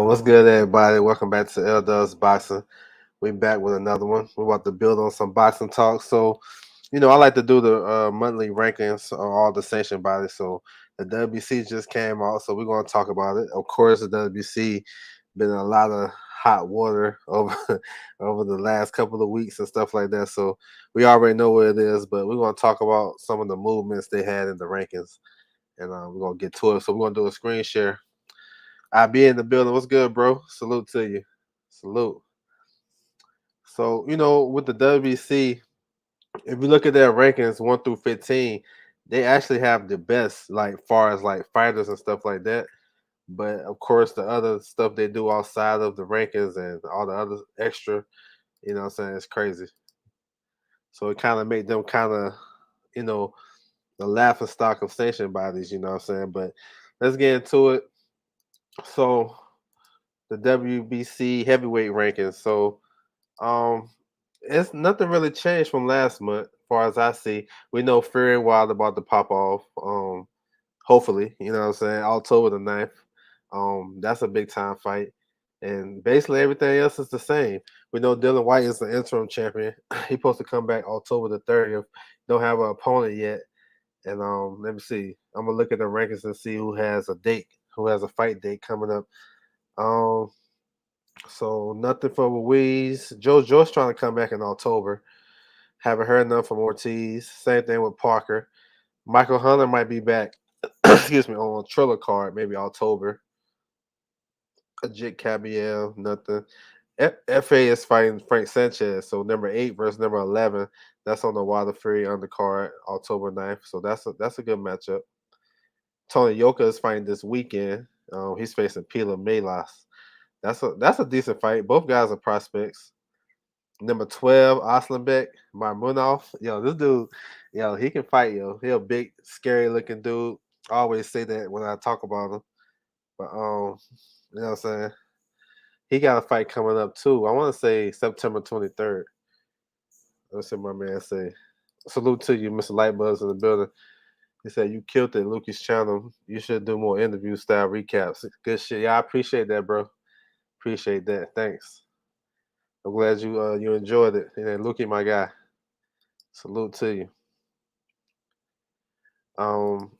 What's good, everybody? Welcome back to L Dubs Boxing. We back with another one. We're about to build on some boxing talk. So, I like to do the monthly rankings on all the sanctioned bodies. So, the WBC just came out, so we're going to talk about it. Of course, the WBC been a lot of hot water over over the last couple of weeks and stuff like that. So, we already know what it is, but we're going to talk about some of the movements they had in the rankings, and we're going to get to it. So, we're going to do a screen share. I be in the building. What's good, bro? Salute to you. Salute. So, with the WBC, if you look at their rankings 1 through 15, they actually have the best, like far as like fighters and stuff like that. But of course, the other stuff they do outside of the rankings and all the other extra, what I'm saying, it's crazy. So it kind of made them kind of, you know, the laughing stock of station bodies, you know what I'm saying? But let's get into it. So the WBC heavyweight rankings. So Um, it's nothing really changed from last month, as far as I see. We know Fury and Wild about to pop off. Hopefully, you know what I'm saying, October the 9th. That's a big time fight. And basically everything else is the same. We know Dylan White is the interim champion. He's supposed to come back October the 30th. Don't have an opponent yet. And let me see. I'm gonna look at the rankings and see who has a date, who has a fight date coming up. Um, so nothing for Ruiz. Joe Joyce trying to come back in October. Haven't heard nothing from Ortiz. Same thing with Parker. Michael Hunter might be back. Excuse me, on a Triller card, maybe October. Ajit Cabiel, nothing. FA is fighting Frank Sanchez, so number 8 versus number 11. That's on the Wilder Fury undercard, October 9th. So that's a good matchup. Tony Yoka is fighting this weekend. He's facing Pila Melas. That's a decent fight. Both guys are prospects. Number 12, Oslenbeck, Marmunov. Yo, this dude, yo, he can fight, yo. He a big, scary looking dude. I always say that when I talk about him. But you know what I'm saying? He got a fight coming up too. I want to say September 23rd. Let's see my man say. Salute to you, Mr. Lightbuzz in the building. He said you killed it, Lucas channel. You should do more interview style recaps. Good shit. Yeah, I appreciate that, bro. Appreciate that. Thanks. I'm glad you enjoyed it. And then Lukey, my guy. Salute to you. Um,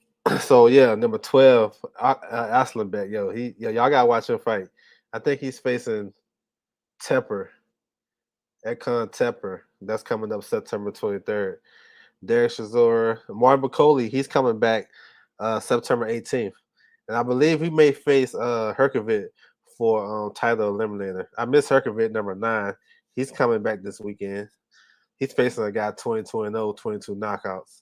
so yeah, number 12, Aslanbeck. Y'all gotta watch him fight. I think he's facing Tepper, Ekon Tepper. That's coming up September 23rd. Derek Chisora, Martin Bacoli, he's coming back September 18th. And I believe he may face Herkovic for title eliminator. I miss Herkovic number 9. He's coming back this weekend. He's facing a guy 22-0, 22 knockouts.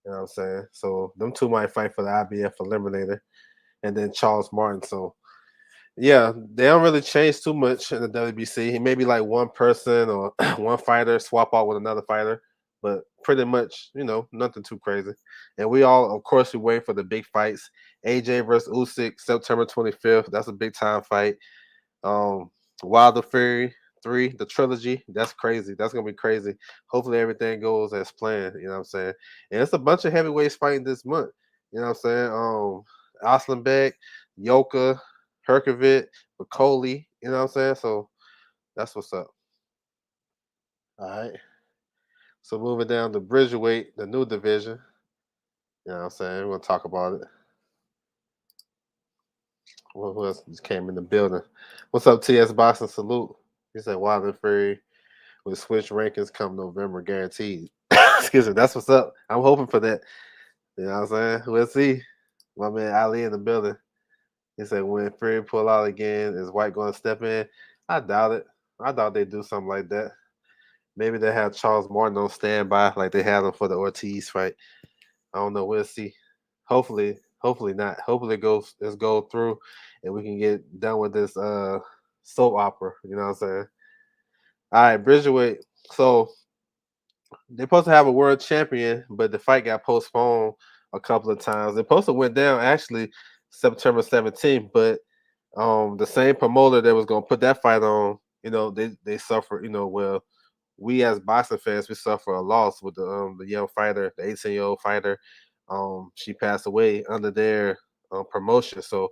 You know what I'm saying? So them two might fight for the IBF eliminator, and then Charles Martin. So yeah, they don't really change too much in the WBC. He may be like one person or one fighter swap out with another fighter, but pretty much, nothing too crazy. And we all, of course, we wait for the big fights. AJ versus Usyk, September 25th. That's a big time fight. Um, Wilder Fury 3, the trilogy. That's crazy. That's gonna be crazy. Hopefully everything goes as planned. You know what I'm saying? And it's a bunch of heavyweights fighting this month. You know what I'm saying? Oslenbeck, Yoka, Herkovic, Bacoli. You know what I'm saying? So that's what's up. All right. So moving down to Bridgerweight, the new division. You know what I'm saying? We're gonna talk about it. Who else just came in the building? What's up, TS Boxing? Salute. He said Wilder Fury with switch rankings come November, guaranteed. Excuse me. That's what's up. I'm hoping for that. You know what I'm saying? We'll see. My man Ali in the building. He said when Fury pull out again, is White going to step in? I doubt it. I doubt they do something like that. Maybe they have Charles Martin on standby like they had him for the Ortiz fight. I don't know. We'll see. Hopefully not. Hopefully let's go through and we can get done with this soap opera. You know what I'm saying? All right, Bridgerweight. So they're supposed to have a world champion, but the fight got postponed a couple of times. They're supposed to went down actually September 17th, but the same promoter that was gonna put that fight on, they suffer, well, we as boxing fans, we suffer a loss with the young fighter, the 18-year-old fighter. She passed away under their promotion. So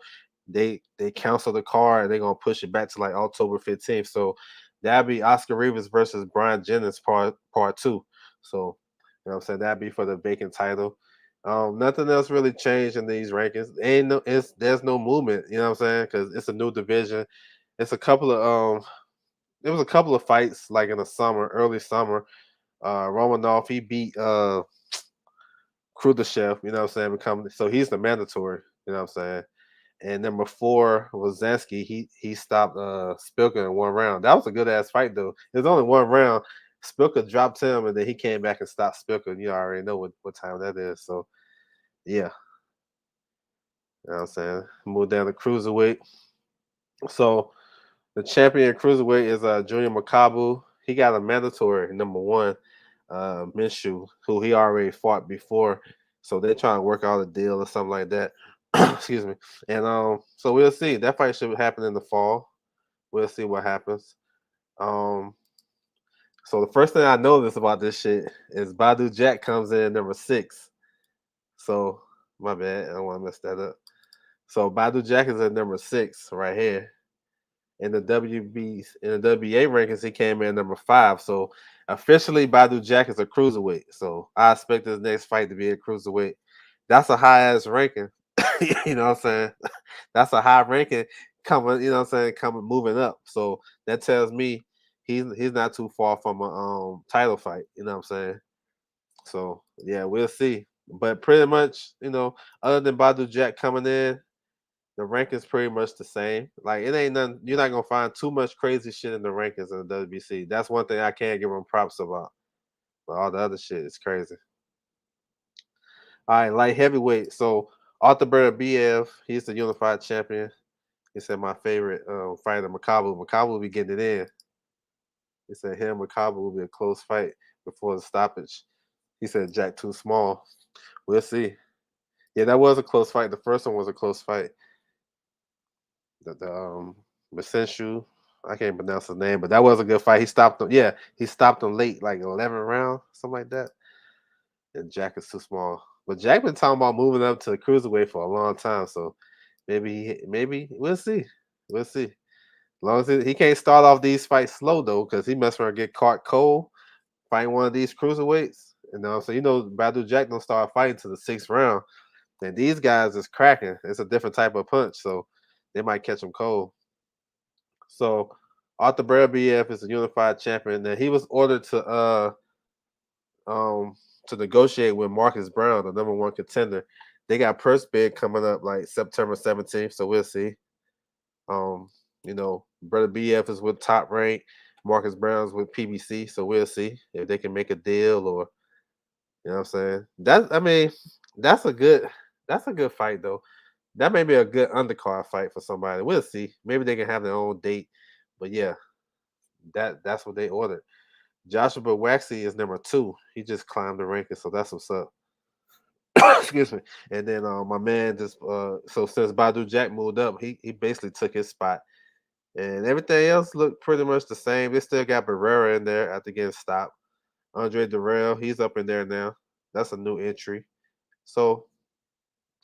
they cancel the card and they're gonna push it back to like October 15th. So that'd be Oscar Rivas versus Brian Jennings part two. So you know what I'm saying, that'd be for the vacant title. Nothing else really changed in these rankings. Ain't no it's there's no movement, you know what I'm saying? Because it's a new division. It's a couple of There was a couple of fights like in the summer, early summer. Romanov, he beat Krudashev, you know what I'm saying? So he's the mandatory, you know what I'm saying? And number four was Zansky. He stopped Spilka in one round. That was a good ass fight though. It was only one round. Spilka dropped him and then he came back and stopped Spilka. You already know what time that is. So yeah, you know what I'm saying? Moved down to cruiserweight. So the champion cruiserweight is Junior Makabu. He got a mandatory number one, Minshew, who he already fought before. So they're trying to work out a deal or something like that. Excuse me. And so we'll see. That fight should happen in the fall. We'll see what happens. Um, so the first thing I noticed about this shit is Badu Jack comes in number six. So my bad, I don't want to mess that up. So Badu Jack is at number six right here. In the WBA rankings, he came in number five. So officially, Badu Jack is a cruiserweight. So I expect his next fight to be a cruiserweight. That's a high ass ranking. You know what I'm saying? That's a high ranking coming. You know what I'm saying? Coming moving up. So that tells me he's not too far from a title fight. You know what I'm saying? So yeah, we'll see. But pretty much, other than Badu Jack coming in, the rankings pretty much the same. Like it ain't nothing. You're not gonna find too much crazy shit in the rankings in the WBC. That's one thing I can't give them props about. But all the other shit is crazy. All right, light heavyweight. So Arthur BF, he's the unified champion. He said my favorite fighter, Makabu. Makabu will be getting it in. He said him Makabu will be a close fight before the stoppage. He said Jack too small. We'll see. Yeah, that was a close fight. The first one was a close fight. The Basenshu, I can't pronounce his name, but that was a good fight. He stopped him. Yeah, he stopped him late, like 11 round, something like that. And Jack is too small. But Jack been talking about moving up to the cruiserweight for a long time, so maybe we'll see. We'll see. As long as he can't start off these fights slow though, because he must want to get caught cold fighting one of these cruiserweights. So Badu Jack don't start fighting to the sixth round. And these guys is cracking. It's a different type of punch, so they might catch him cold. So Arthur BF is a unified champion. And he was ordered um to negotiate with Marcus Brown, the number one contender. They got purse bid coming up like September 17th, so we'll see. Um, Brother BF is with Top Rank, Marcus Brown's with PBC, so we'll see if they can make a deal or you know what I'm saying. That's a good fight though. That may be a good undercard fight for somebody. We'll see. Maybe they can have their own date. But yeah, that's what they ordered. Joshua Waxy is number two. He just climbed the ranking, so that's what's up. Excuse me. And then my man just so since Badu Jack moved up, he basically took his spot. And everything else looked pretty much the same. They still got Barrera in there after getting stopped. Andre Durrell, he's up in there now. That's a new entry. So,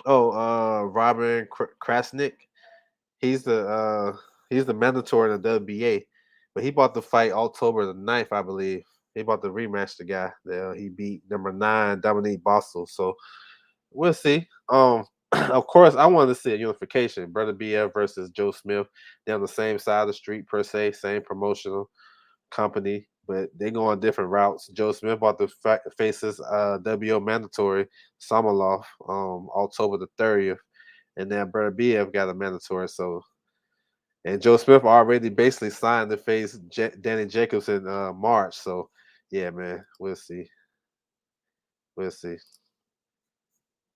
Robin Krasnick, he's the mandatory in the WBA, but he bought the fight October the 9th, I believe. He bought the rematch the guy that he beat number 9 Dominique Bostel. So we'll see. Of course, I wanted to see a unification, Brother BF versus Joe Smith. They're on the same side of the street per se, same promotional company, but they go on different routes. Joe Smith bought the faces WO mandatory Samalov October the 30th, and then Brother BF got a mandatory. So and Joe Smith already basically signed to face Danny Jacobs in March. So yeah, man, we'll see. We'll see.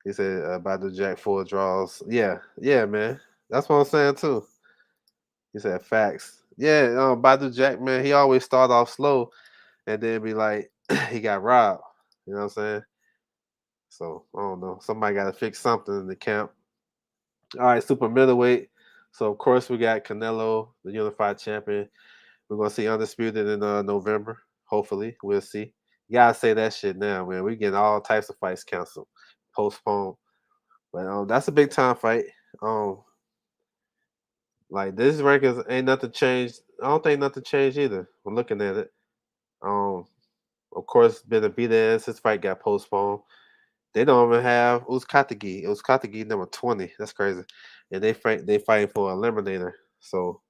He said Badu Jack full draws. Yeah, yeah, man. That's what I'm saying too. He said facts. Yeah, Badu Jack, man, he always start off slow and then be like, he got robbed. You know what I'm saying? So I don't know. Somebody got to fix something in the camp. All right, super middleweight. So of course we got Canelo, the unified champion. We're gonna see undisputed in November. Hopefully, we'll see. You gotta say that shit now, man. We getting all types of fights canceled, postponed. But that's a big time fight. Um, Like this rankings ain't nothing changed. I don't think nothing changed either. When looking at it, um, of course, Benavidez his fight got postponed. They don't even have Uzkatagi. Uzkatagi number 20. That's crazy, and they fighting for a eliminator. So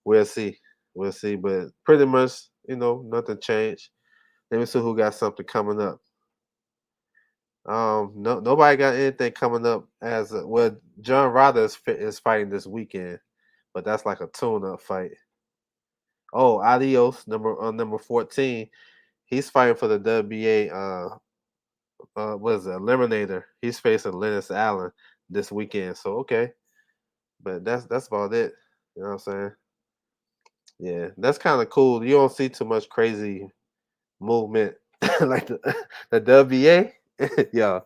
we'll see, we'll see. But pretty much, nothing changed. Let me see who got something coming up. No, nobody got anything coming up well. John Ryder is fighting this weekend, but that's like a tune-up fight. Oh, Adios, number 14. He's fighting for the WBA. What is it? Eliminator. He's facing Lennox Allen this weekend. So okay, but that's about it. You know what I'm saying? Yeah, that's kind of cool. You don't see too much crazy movement like the WBA. Yo,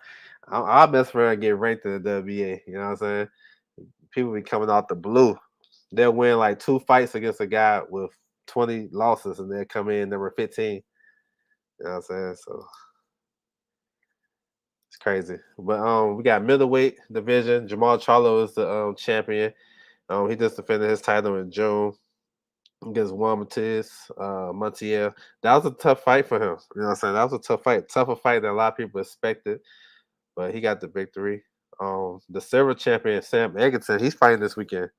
I'll mess around and get ranked in the WBA. You know what I'm saying? People be coming out the blue. They'll win like 2 fights against a guy with 20 losses, and they'll come in number 15. You know what I'm saying? So it's crazy. But we got middleweight division. Jamal Charlo is the champion. He just defended his title in June against Juan Montiel. That was a tough fight for him. You know what I'm saying? That was a tough fight. Tougher fight than a lot of people expected, but he got the victory. The silver champion, Sam Egerton, he's fighting this weekend.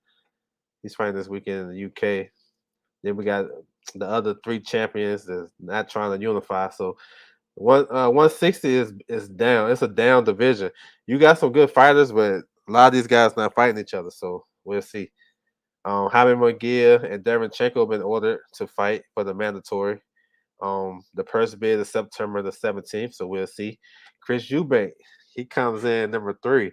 He's fighting this weekend in the UK. Then we got the other 3 champions that's not trying to unify. So 160 is down. It's a down division. You got some good fighters, but a lot of these guys not fighting each other. So we'll see. Jaime McGill and Derenchenko have been ordered to fight for the mandatory. The first bid is September the 17th, so we'll see. Chris Eubank, he comes in number 3.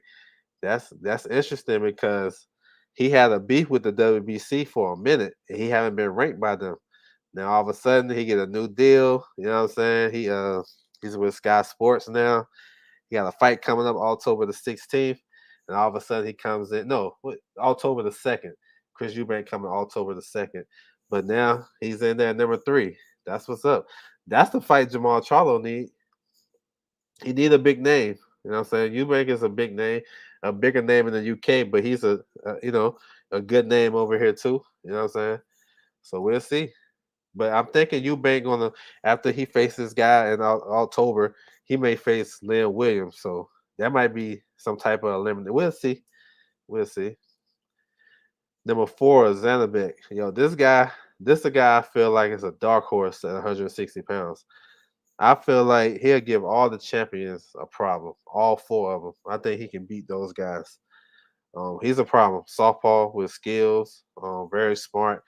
That's interesting because he had a beef with the WBC for a minute, and he haven't been ranked by them. Now all of a sudden he get a new deal. You know what I'm saying? He's with Sky Sports now. He got a fight coming up October the 16th, and all of a sudden he comes in. No, October the 2nd. Chris Eubank coming October the 2nd, but now he's in there number 3. That's what's up. That's the fight Jamal Charlo need. He need a big name. You know what I'm saying? Eubank is a big name, a bigger name in the UK, but he's a good name over here too. You know what I'm saying? So we'll see. But I'm thinking Eubank gonna after he faces this guy in October, he may face Lynn Williams. So that might be some type of elimination. We'll see. We'll see. Number 4 is Zanabek. This is a guy I feel like is a dark horse at 160 pounds. I feel like he'll give all the champions a problem, all 4 of them. I think he can beat those guys. He's a problem. Softball with skills, very smart.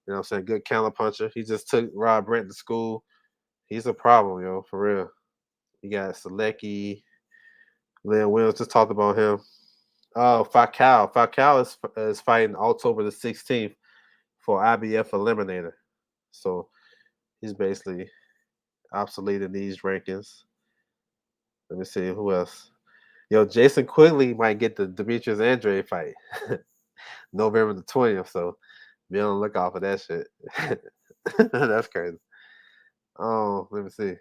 You know what I'm saying? Good counter puncher. He just took Rob Brent to school. He's a problem, for real. You got Selecki, Lynn Williams, just talked about him. Falcao. Falcao is fighting October the 16th for IBF Eliminator. So he's basically obsolete in these rankings. Let me see who else. Jason Quigley might get the Demetrius Andre fight November the 20th. So be on the lookout for that shit. That's crazy. Oh, let me see.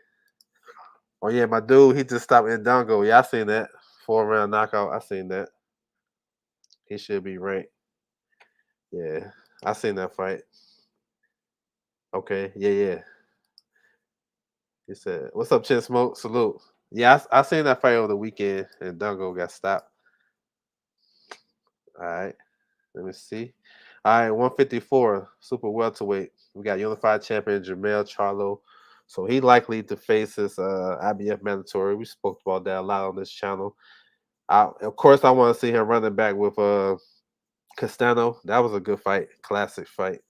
Oh yeah, my dude, he just stopped Ndongo. Yeah, I seen that 4-round knockout. I seen that. He should be ranked. Yeah, I seen that fight. Okay, yeah. He said, "What's up, Chin Smoke? Salute." Yeah, I seen that fight over the weekend, and Ndongo got stopped. All right, let me see. All right, 154 super welterweight. We got unified champion Jamel Charlo. So he likely to face his IBF mandatory. We spoke about that a lot on this channel. Of course, I want to see him running back with Castano. That was a good fight, classic fight.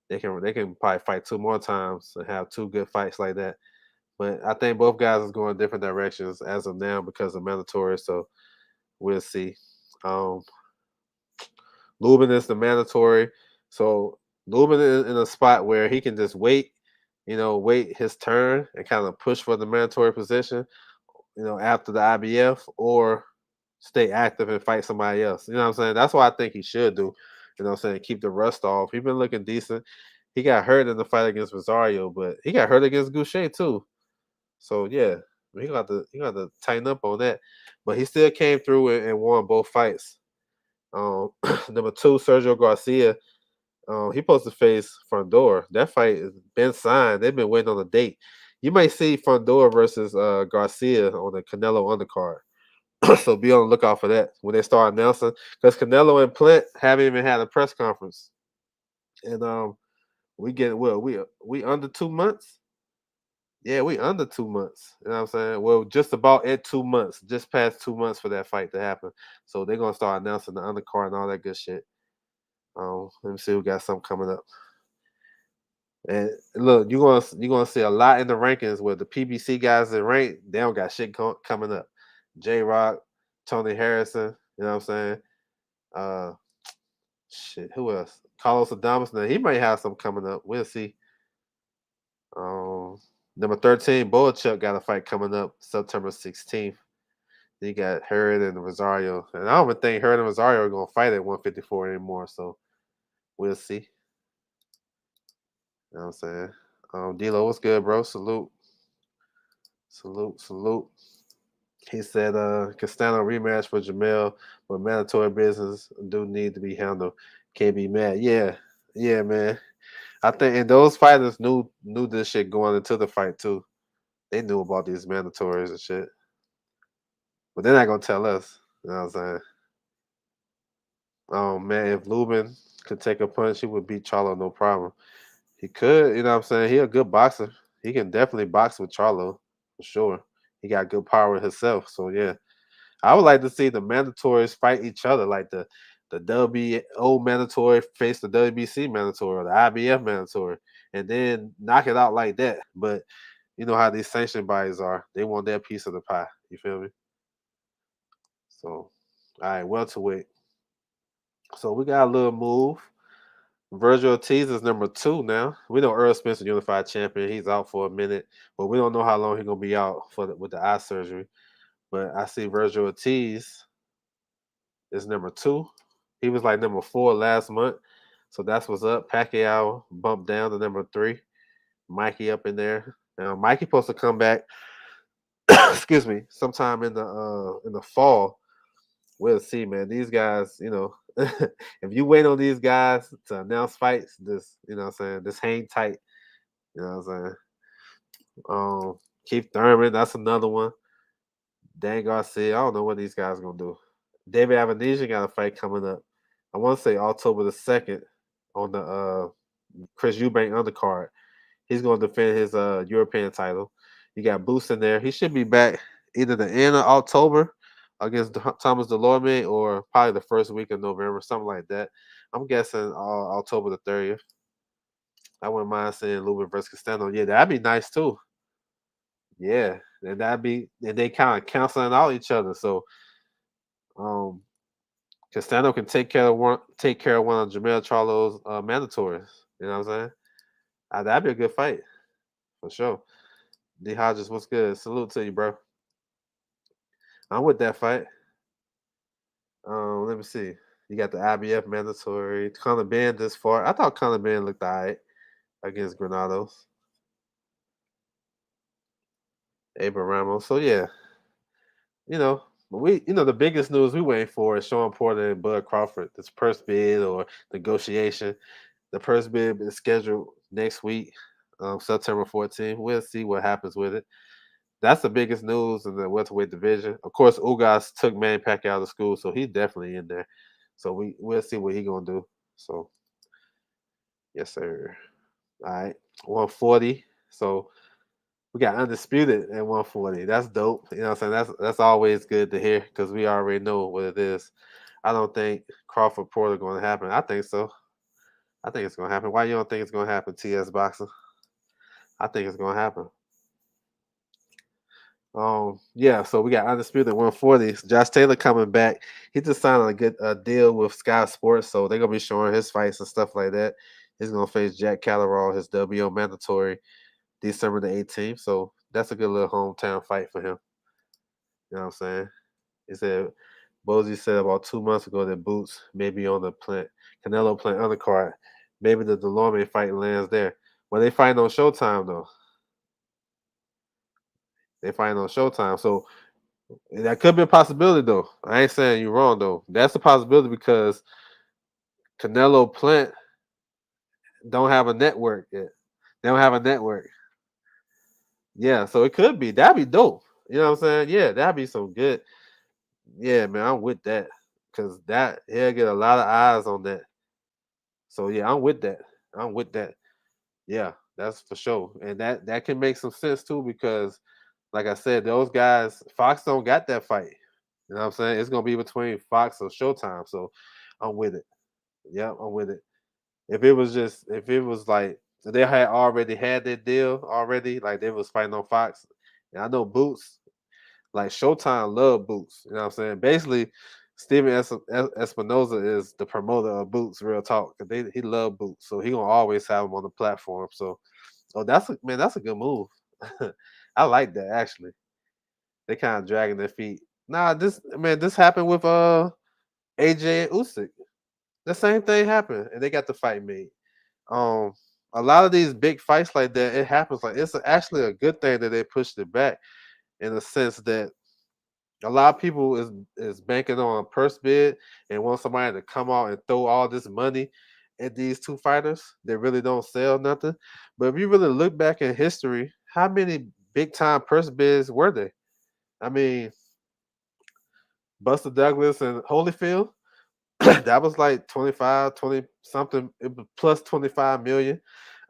They can probably fight 2 more times and have 2 good fights like that. But I think both guys is going different directions as of now because of mandatory. So we'll see. Um, Lubin is the mandatory. So Lubin is in a spot where he can just wait, wait his turn and kind of push for the mandatory position, after the IBF or stay active and fight somebody else. You know what I'm saying? That's what I think he should do. You know what I'm saying? Keep the rust off. He's been looking decent. He got hurt in the fight against Rosario, but he got hurt against Goucher too. So yeah, he got to tighten up on that. But he still came through and won both fights. Number 2, Sergio Garcia. He supposed to face Fundora. That fight has been signed. They've been waiting on a date. You might see Fundora versus Garcia on the Canelo undercard. So be on the lookout for that when they start announcing. Because Canelo and Plant haven't even had a press conference, and we get we under 2 months. Yeah, we under 2 months. You know what I'm saying? Well, just about at 2 months, just past 2 months for that fight to happen. So they're gonna start announcing the undercard and all that good shit. Let me see, we got something coming up. And look, you're gonna see a lot in the rankings where the PBC guys that rank, they don't got shit coming up. J Rock, Tony Harrison, you know what I'm saying? Uh Shit, who else? Carlos Adames. Now he might have some coming up. We'll see. Um Number 13, Boachuk got a fight coming up September 16th. Then you got Hurd and Rosario. And I don't even think Hurd and Rosario are gonna fight at 154 anymore. So we'll see. You know what I'm saying? D'Lo, what's good, bro? Salute. Salute, salute. He said Castano rematch for Jamel, but mandatory business do need to be handled. Can't be mad. Yeah. Yeah, man. I think and those fighters knew this shit going into the fight too. They knew about these mandatories and shit. But they're not gonna tell us. You know what I'm saying? Oh man, if Lubin could take a punch, he would beat Charlo no problem. He could, you know what I'm saying? He a good boxer. He can definitely box with Charlo for sure. He got good power himself. So yeah. I would like to see the mandatories fight each other, like the WBO mandatory face the WBC mandatory or the IBF mandatory, and then knock it out like that. But you know how these sanction bodies are; they want their piece of the pie. You feel me? So, all right, welterweight. So we got a little move. Virgil Ortiz is number 2 now. We know Earl Spencer, unified champion. He's out for a minute, but we don't know how long he's gonna be out with the eye surgery. But I see Virgil Ortiz is number 2. He was like number 4 last month. So that's what's up. Pacquiao bumped down to number 3. Mikey up in there. Now Mikey supposed to come back, excuse me, sometime in the fall. We'll see, man. These guys, if you wait on these guys to announce fights, this, you know what I'm saying, just hang tight. You know what I'm saying? Keith Thurman, that's another one. Dan Garcia, I don't know what these guys gonna do. David Avenesian got a fight coming up. I want to say October the 2nd on the Chris Eubank undercard. He's going to defend his European title. You got Boost in there. He should be back either the end of October against Thomas Delorme or probably the first week of November, something like that. I'm guessing October the 30th. I wouldn't mind seeing Lubin versus Castano. Yeah, that'd be nice too. Yeah, and they kind of canceling out each other. So um, Castano can take care of one of Jamel Charlo's mandatories. You know what I'm saying? That'd be a good fight for sure. D Hodges, what's good? Salute to you, bro. I'm with that fight. Let me see. You got the IBF mandatory. Conor Ben this far. I thought Conor Ben looked alright against Granados. Abel Ramos. So yeah, you know, the biggest news we waiting for is Sean Porter and Bud Crawford. This purse bid or negotiation. The purse bid is scheduled next week, September 14th. We'll see what happens with it. That's the biggest news in the welterweight division. Of course, Ugas took Manny Pacquiao out of school, so he's definitely in there. So we'll see what he gonna do. So yes, sir. All right, 140. So we got undisputed at 140. That's dope. You know what I'm saying? That's always good to hear because we already know what it is. I don't think Crawford Porter going to happen. I think so. I think it's going to happen. Why you don't think it's going to happen, TS Boxer? I think it's going to happen. Yeah, so we got undisputed 140. Josh Taylor coming back. He just signed a good deal with Sky Sports, so they're gonna be showing his fights and stuff like that. He's gonna face Jack Calleral, his WO mandatory, December the 18th. So that's a good little hometown fight for him. You know what I'm saying? He said Bozy said about 2 months ago that Boots may be on the Canelo Plant undercard. Maybe the Delorme fight lands there. Well, they fighting on Showtime though. They fighting on Showtime. So that could be a possibility, though. I ain't saying you're wrong, though. That's a possibility because Canelo Plant don't have a network yet. They don't have a network. Yeah, so it could be. That'd be dope. You know what I'm saying? Yeah, that'd be some good. Yeah, man, I'm with that. Cause that he'll get a lot of eyes on that. So yeah, I'm with that. I'm with that. Yeah, that's for sure. And that can make some sense too because like I said, those guys, Fox don't got that fight. You know what I'm saying? It's gonna be between Fox or Showtime. So I'm with it. Yeah, I'm with it. If it was like they had already had their deal already, like they was fighting on Fox. And I know Boots, like Showtime love Boots. You know what I'm saying? Basically, Steven Espinoza is the promoter of Boots, real talk. 'Cause he love Boots, so he gonna always have him on the platform. So, oh, that's a good move. I like that actually. They kind of dragging their feet. Nah, this happened with AJ and Usyk. The same thing happened, and they got the fight made. Um, a lot of these big fights like that, it happens like it's actually a good thing that they pushed it back in the sense that a lot of people is banking on a purse bid and want somebody to come out and throw all this money at these two fighters that really don't sell nothing. But if you really look back in history, how many big time purse bids were there? I mean, Buster Douglas and Holyfield, that was like 25, 20 something, it was plus 25 million.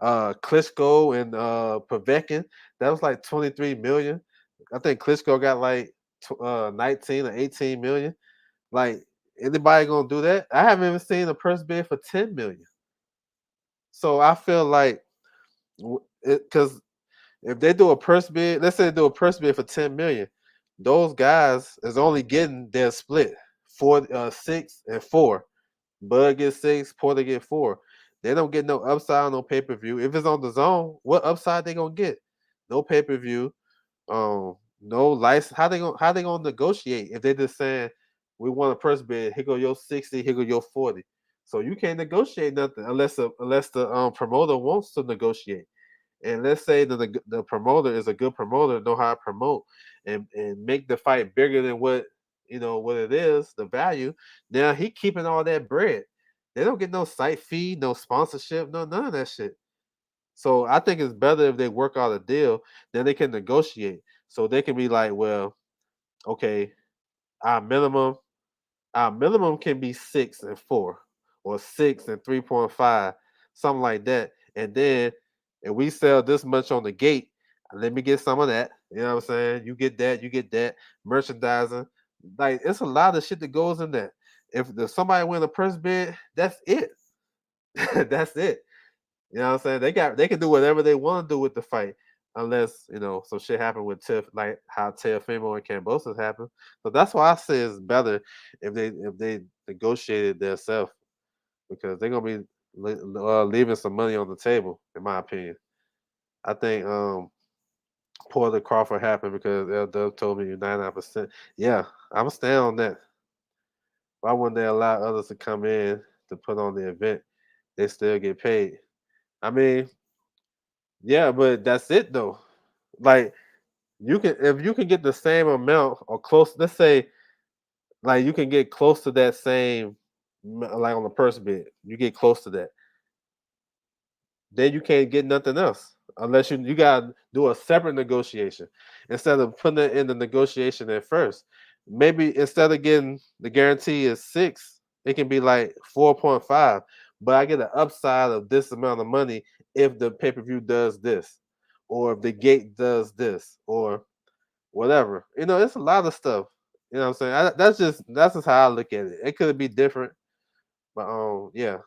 Klitschko and Povetkin, that was like 23 million. I think Klitschko got like 19 or 18 million. Like anybody gonna do that? I haven't even seen a purse bid for 10 million. So I feel like because if they do a purse bid, let's say they do a purse bid for 10 million, those guys is only getting their split 6 and 4. Bud gets 6, Porter get 4. They don't get no upside, no pay per view. If it's on the zone, what upside they gonna get? No pay per view. No license. How they gonna negotiate if they just saying we want a purse bid? Here go your 60. Here go your 40. So you can't negotiate nothing unless the promoter wants to negotiate. And let's say that the promoter is a good promoter, know how to promote and make the fight bigger than what what it is, the value. Now he keeping all that bread. They don't get no site fee, no sponsorship, no none of that shit. So I think it's better if they work out a deal, then they can negotiate. So they can be like, well, okay, our minimum our minimum can be 6 and 4 or 6 and 3.5, something like that. And then if we sell this much on the gate, let me get some of that. You know what I'm saying? You get that merchandising. Like it's a lot of shit that goes in that. If somebody win a purse bid, that's it. That's it. You know what I'm saying? They can do whatever they want to do with the fight, unless some shit happened with Tiff, like how Teofimo and Cambosos happened. So that's why I say it's better if they negotiated themselves because they're gonna be leaving some money on the table, in my opinion. I think Porter Crawford happened because L Dub told me 99%. Yeah, I'm staying on that. Why wouldn't they allow others to come in to put on the event? They still get paid. I mean, yeah, but that's it though. Like you can if you can get the same amount or close, let's say like you can get close to that same like on the purse bid, you get close to that. Then you can't get nothing else unless you gotta do a separate negotiation instead of putting it in the negotiation at first. Maybe instead of getting the guarantee is 6, it can be like 4.5, but I get an upside of this amount of money if the pay per view does this, or if the gate does this, or whatever. It's a lot of stuff. You know what I'm saying? That's just how I look at it. It could be different, but yeah.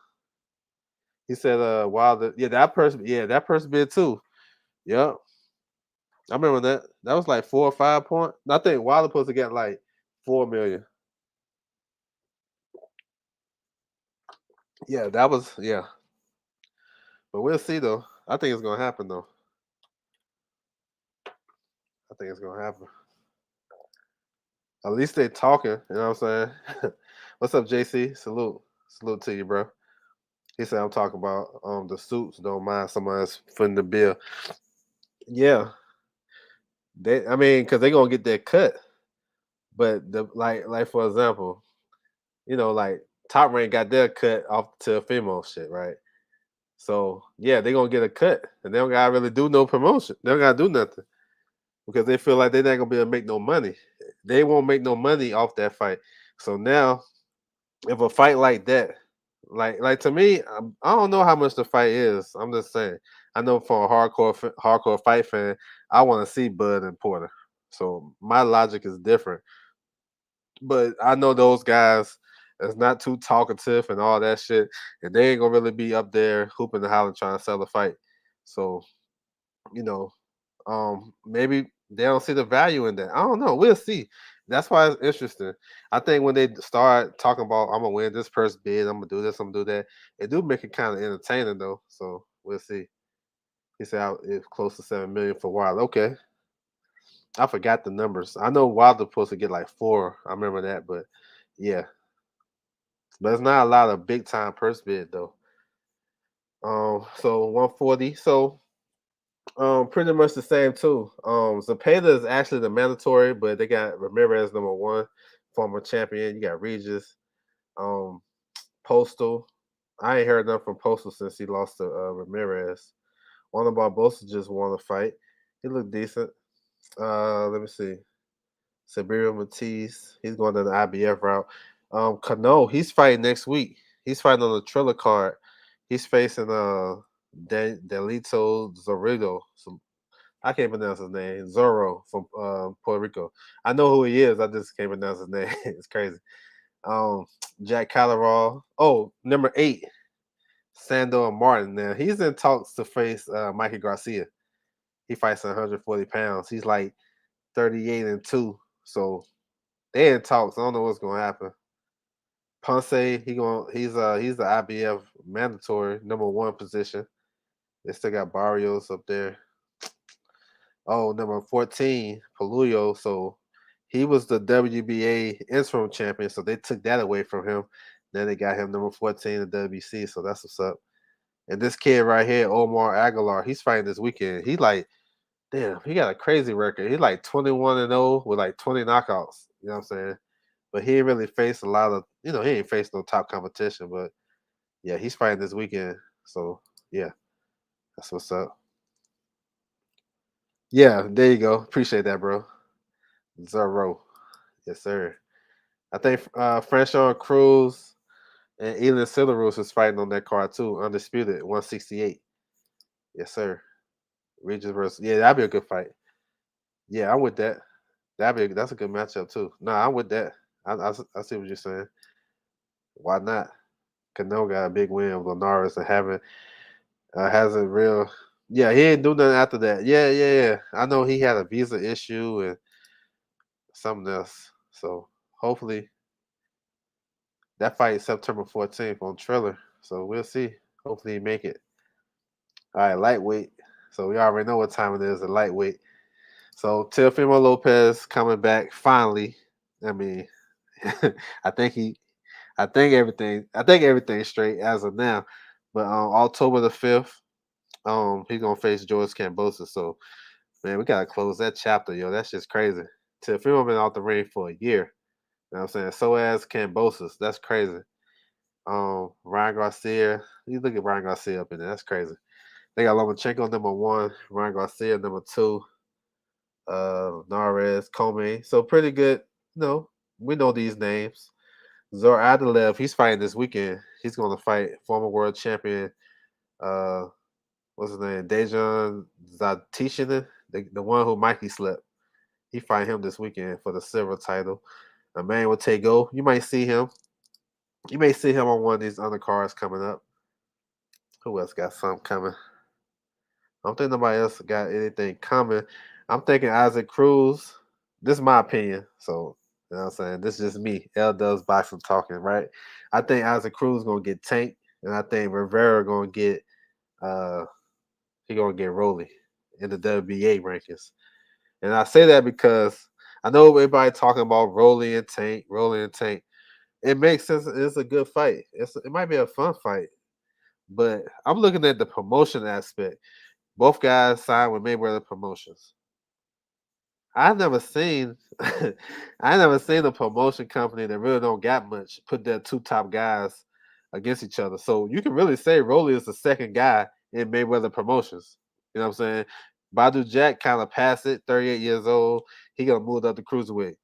He said, Wilder, that person did too. Yep. I remember that. That was like 4 or 5 point. I think Wilder supposed to get like 4 million. Yeah, that was But we'll see though. I think it's gonna happen though. I think it's gonna happen. At least they talking. You know what I'm saying? What's up, JC? Salute to you, bro. He said I'm talking about the suits. Don't mind someone else footing the bill. Yeah, I mean, because they gonna get that cut. But like for example, like Top Rank got their cut off to female shit, right? So yeah, they're gonna get a cut, and they don't gotta really do no promotion. They don't gotta do nothing because they feel like they're not gonna be able to make no money. They won't make no money off that fight. So now, if a fight like that, like to me, I don't know how much the fight is. I'm just saying. I know for a hardcore fight fan, I want to see Bud and Porter. So my logic is different. But I know those guys that's not too talkative and all that shit, and they ain't gonna really be up there hooping and hollering trying to sell a fight. So you know, maybe they don't see the value in that. I don't know. We'll see. That's why it's interesting. I think when they start talking about I'm gonna win this purse bid, I'm gonna do this, I'm gonna do that, it do make it kind of entertaining though. So we'll see. He said it's close to 7 million for Wild. Okay, I forgot the numbers. I know Wilder supposed to get like four. I remember that, but yeah, but it's not a lot of big time purse bid though. So 140. So pretty much the same too. Zapata is actually the mandatory, but they got Ramirez number one, former champion. You got Regis, um, Postal. I ain't heard nothing from Postal since he lost to Ramirez. Juan Barbosa just won a fight. He looked decent. Let me see. Siberia Matisse. He's going to the IBF route. Cano, he's fighting next week. He's fighting on the Triller card. He's facing Delito Zorrigo. I can't pronounce his name. Zorro from Puerto Rico. I know who he is. I just can't pronounce his name. It's crazy. Um, Jack Calleral. Oh, number 8, Sandor Martin. Now he's in talks to face Mikey Garcia. He fights 140 pounds. He's like 38-2. So they in talks. I don't know what's gonna happen. Ponce, he's the IBF mandatory number one position. They still got Barrios up there. Oh, number 14, Paluyo. So he was the WBA interim champion. So they took that away from him. Then they got him number 14 in the WBC. So that's what's up. And this kid right here, Omar Aguilar, he's fighting this weekend. He like, damn, he got a crazy record. He's like 21-0 with like 20 knockouts. You know what I'm saying? But he ain't really faced a lot of, he ain't faced no top competition. But yeah, he's fighting this weekend. So yeah, that's what's up. Yeah, there you go. Appreciate that, bro. Zero. Yes, sir. I think Franchon Cruz and Elin Silarus is fighting on that card too. Undisputed, 168. Yes, sir. Regis versus that'd be a good fight. Yeah, I'm with that. That's a good matchup too. Nah, I'm with that. I see what you're saying. Why not? Cano got a big win of Linares and haven't hasn't real. Yeah, he ain't do nothing after that. Yeah. I know he had a visa issue and something else. So hopefully that fight is September 14th on Triller. So we'll see. Hopefully he make it. All right, lightweight. So we already know what time it is. A lightweight. So Teofimo Lopez coming back finally. I mean, I think he, I think everything's straight as of now. But October the 5th, he's gonna face George Cambosa. So man, we gotta close that chapter, yo. That's just crazy. Teofimo been out the ring for a year. You know what I'm saying? So as Cambosis. That's crazy. Ryan Garcia. You look at Ryan Garcia up in there. That's crazy. They got Lomachenko number one, Ryan Garcia number two, Nares, Comey. So pretty good. We know these names. Zor Adalev, he's fighting this weekend. He's going to fight former world champion, uh, what's his name? Dejan Zatishinin, the one who Mikey slept. He fight him this weekend for the silver title. Emmanuel Tego, you might see him. You may see him on one of these undercards coming up. Who else got something coming? I don't think nobody else got anything coming. I'm thinking Isaac Cruz. This is my opinion. So, you know what I'm saying? This is just me. L does boxing talking, right? I think Isaac Cruz gonna get tanked, and I think Rivera gonna get uh he gonna get Rolly in the WBA rankings. And I say that because I know everybody talking about Rolly and Tank, Rolly and Tank. It makes sense. It's a good fight. It might be a fun fight, but I'm looking at the promotion aspect. Both guys signed with Mayweather Promotions. I've never seen I never seen a promotion company that really don't got much put their two top guys against each other. So you can really say Rolly is the second guy in Mayweather Promotions. You know what I'm saying? Badu Jack kind of passed it, 38 years old. He gonna move up the cruiserweight.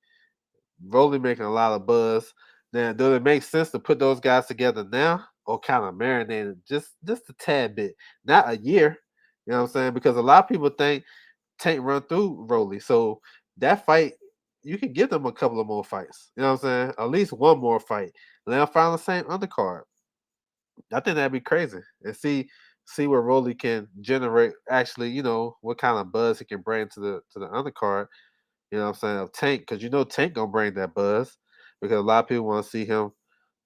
Rolly making a lot of buzz. Now, does it make sense to put those guys together now or kind of marinate it just a tad bit? Not a year. You know what I'm saying? Because a lot of people think Tank run through Rolly. So that fight, you can give them a couple of more fights. You know what I'm saying? At least one more fight. Let them find the same undercard. I think that'd be crazy. And see where Rolly can generate actually, what kind of buzz he can bring to the undercard. You know what I'm saying, of Tank, because Tank gonna bring that buzz because a lot of people want to see him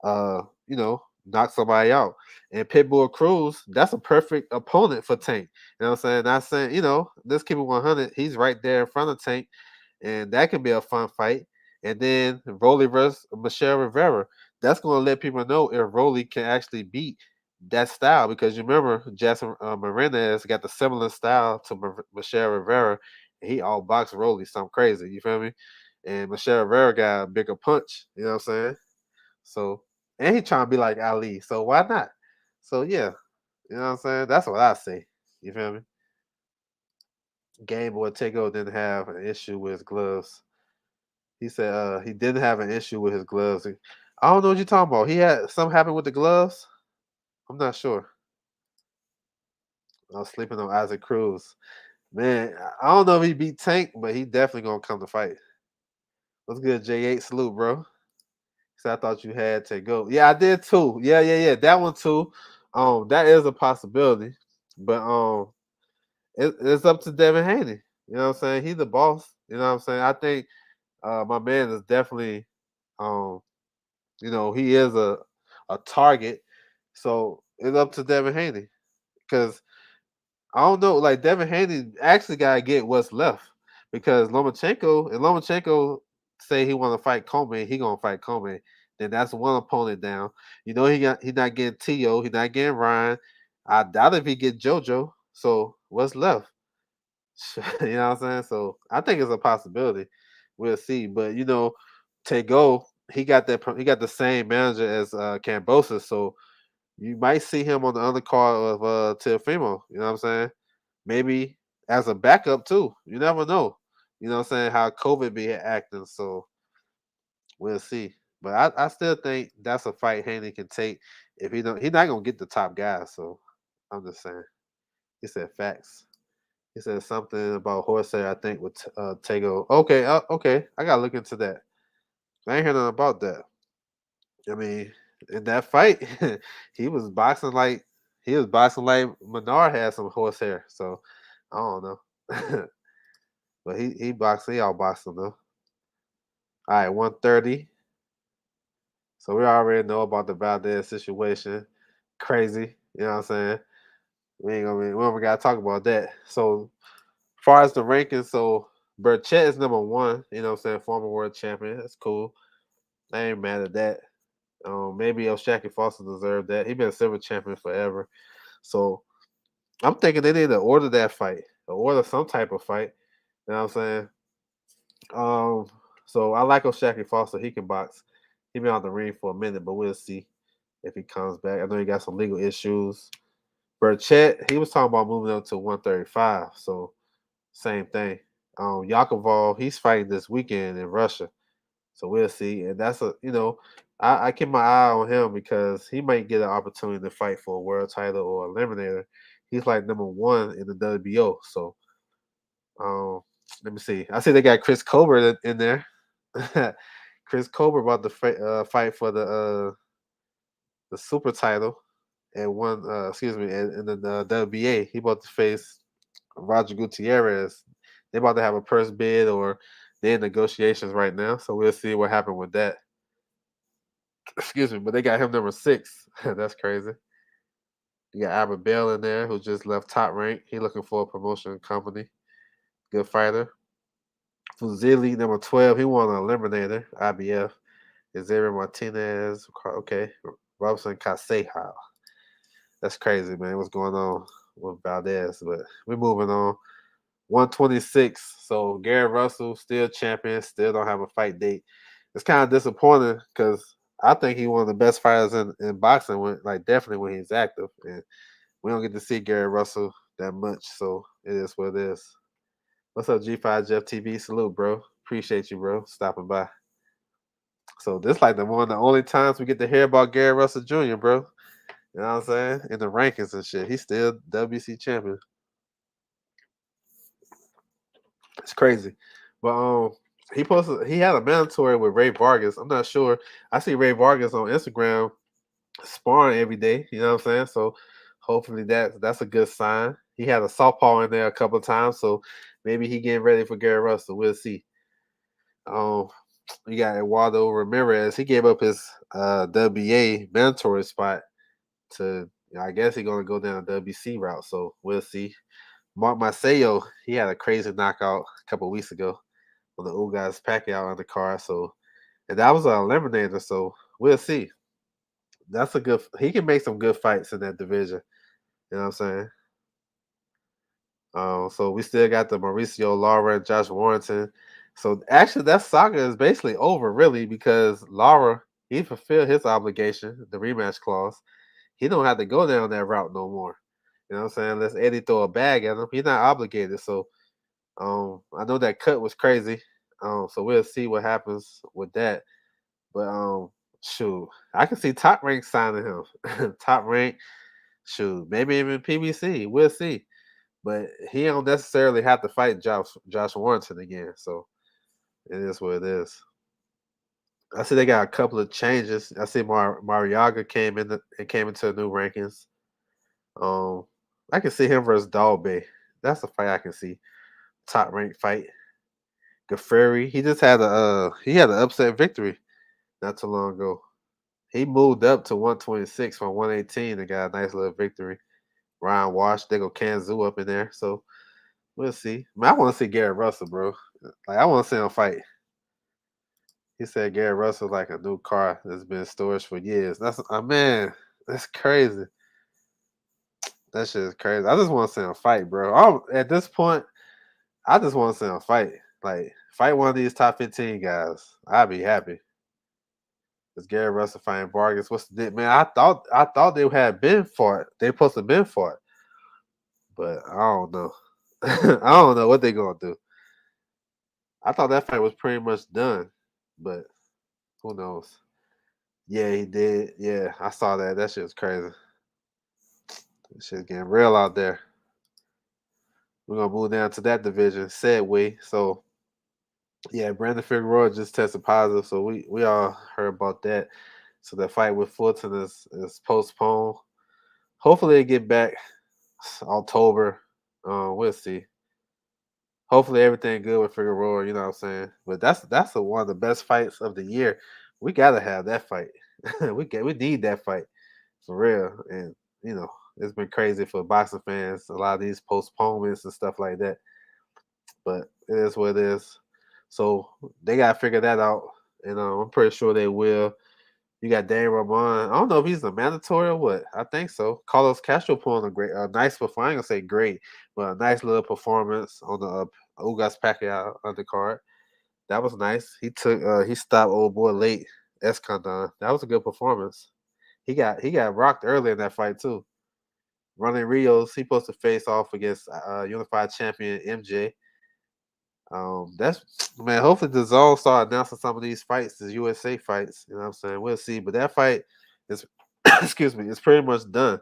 knock somebody out. And Pitbull Cruz, that's a perfect opponent for Tank. You know what I'm saying? Not saying, let's keep it 100. He's right there in front of Tank, and that can be a fun fight. And then Rolly versus Michelle Rivera. That's going to let people know if Rolly can actually beat that style because you remember Jason Marinez got the similar style to Michelle Rivera, and he outboxed Rolly something crazy. You feel me? And Michelle Rivera got a bigger punch. You know what I'm saying? So, and he trying to be like Ali. So why not? So yeah, you know what I'm saying? That's what I say. You feel me? Game Boy Takeover didn't have an issue with his gloves. He said he didn't have an issue with his gloves. I don't know what you're talking about. He had something happen with the gloves. I'm not sure. I was sleeping on Isaac Cruz. Man, I don't know if he beat Tank, but he definitely gonna come to fight. What's good, J8? Salute, bro. So I thought you had to go. Yeah, I did too. Yeah. That one too. That is a possibility. But it's up to Devin Haney. You know what I'm saying? He's the boss. You know what I'm saying? I think my man is definitely um, he is a target. So it's up to Devin Haney. Because I don't know, like Devin Haney actually gotta get what's left. Because Lomachenko say he wanna fight Coleman, he gonna fight Coleman. Then that's one opponent down. He not getting T.O., he not getting Ryan. I doubt if he get JoJo. So what's left? You know what I'm saying? So I think it's a possibility. We'll see. But Tego, he got the same manager as Cambosa, so you might see him on the undercard of Teofimo. You know what I'm saying? Maybe as a backup too. You never know. You know what I'm saying? How COVID be acting. So we'll see. But I still think that's a fight Haney can take if he's not gonna get the top guy. So I'm just saying. He said facts. He said something about Horsehair, I think, with Tego. Okay. I gotta look into that. I ain't heard nothing about that. I mean, in that fight, he was boxing like Menard had some horsehair. So I don't know. But he boxed, he outboxed him though. All right, 130. So we already know about the Valdez situation. Crazy. You know what I'm saying? We don't gotta talk about that. So far as the rankings, so Burchett is number one, you know what I'm saying? Former world champion. That's cool. I ain't mad at that. Maybe O'Shaquie Foster deserved that. He been a silver champion forever. So I'm thinking they need to order that fight or order some type of fight. You know what I'm saying? Um, so I like O'Shaquie Foster. He can box. He been out the ring for a minute, but we'll see if he comes back. I know he got some legal issues. Burchett, he was talking about moving up to 135. So same thing. Yakovov, he's fighting this weekend in Russia. So we'll see. And that's I keep my eye on him because he might get an opportunity to fight for a world title or eliminator. He's like number one in the WBO. So um, let me see. I see they got Chris Colbert in there. Chris Colbert about to fight for the super title and one excuse me in the WBA. He about to face Roger Gutierrez. They about to have a purse bid or they're in negotiations right now. So we'll see what happened with that. Excuse me, but they got him number 6. That's crazy. You got Albert Bell in there who just left Top Rank. He looking for a promotion company. Good fighter. Fuzili, number 12. He won an eliminator, IBF. Xavier Martinez. Okay. Robinson Caseja. That's crazy, man. What's going on with Valdez? But we're moving on. 126. So Gary Russell, still champion, still don't have a fight date. It's kind of disappointing because I think he's one of the best fighters in boxing. When like definitely when he's active, and we don't get to see Gary Russell that much, so it is what it is. What's up, G5 Jeff TV? Salute, bro. Appreciate you, bro, stopping by. So this like the one of the only times we get to hear about Gary Russell Jr., bro. You know what I'm saying? In the rankings and shit. He's still WBC champion. It's crazy. But he had a mandatory with Ray Vargas. I'm not sure. I see Ray Vargas on Instagram sparring every day. You know what I'm saying? So hopefully that's a good sign. He had a southpaw in there a couple of times, so maybe he getting ready for Gary Russell. We'll see. Um, you got Eduardo Ramirez. He gave up his WA mandatory spot to. I guess he's gonna go down the WC route. So we'll see. Mark Marcelo, he had a crazy knockout a couple of weeks ago on the Ugas Pacquiao on the card. So and that was an eliminator. So we'll see. That's a good. He can make some good fights in that division. You know what I'm saying? So we still got the Mauricio Lara and Josh Warrington. So actually, that saga is basically over, really, because Lara he fulfilled his obligation, the rematch clause. He don't have to go down that route no more. You know what I'm saying? Unless Eddie throw a bag at him, he's not obligated. So I know that cut was crazy. So we'll see what happens with that. But shoot, I can see Top Rank signing him. Top Rank, shoot, maybe even PBC. We'll see. But he don't necessarily have to fight Josh Warrington again. So it is what it is. I see they got a couple of changes. I see Mariaga came into the new rankings. Um, I can see him versus Dalby. That's a fight I can see. Top ranked fight. Gafuri, he just had he had an upset victory not too long ago. He moved up to 126 from 118 and got a nice little victory. Ryan Wash, they go Kanzu up in there. So we'll see. I want to see Garrett Russell, bro. Like I want to see him fight. He said Garrett Russell like a new car that's been in storage for years. That's man, that's crazy. That shit is crazy. I just want to see him fight, bro. At this point, I just want to see him fight. Like fight one of these top 15 guys. I'd be happy. It's Gary Russell fighting Vargas. What's the man? I thought they had been fought. They supposed to been fought, but I don't know. I don't know what they gonna do. I thought that fight was pretty much done, but who knows? Yeah, he did. Yeah, I saw that. That shit was crazy. That shit's getting real out there. We're gonna move down to that division, Segway. So yeah, Brandon Figueroa just tested positive, so we all heard about that. So the fight with Fulton is postponed. Hopefully they get back October. We'll see. Hopefully everything good with Figueroa. You know what I'm saying? But that's one of the best fights of the year. We gotta have that fight. We need that fight for real. And you know it's been crazy for boxing fans. A lot of these postponements and stuff like that. But it is what it is. So they gotta figure that out. And I'm pretty sure they will. You got Dan Ramon. I don't know if he's a mandatory or what. I think so. Carlos Castro put on a nice performance. I ain't gonna say great, but a nice little performance on the Ugas Pacquiao undercard. That was nice. He stopped old boy late Escandon. That was a good performance. He got rocked early in that fight too. Running Rios, he supposed to face off against unified champion MJ. That's man. Hopefully, the zone start announcing some of these fights, these USA fights. You know what I'm saying? We'll see. But that fight is, excuse me, it's pretty much done.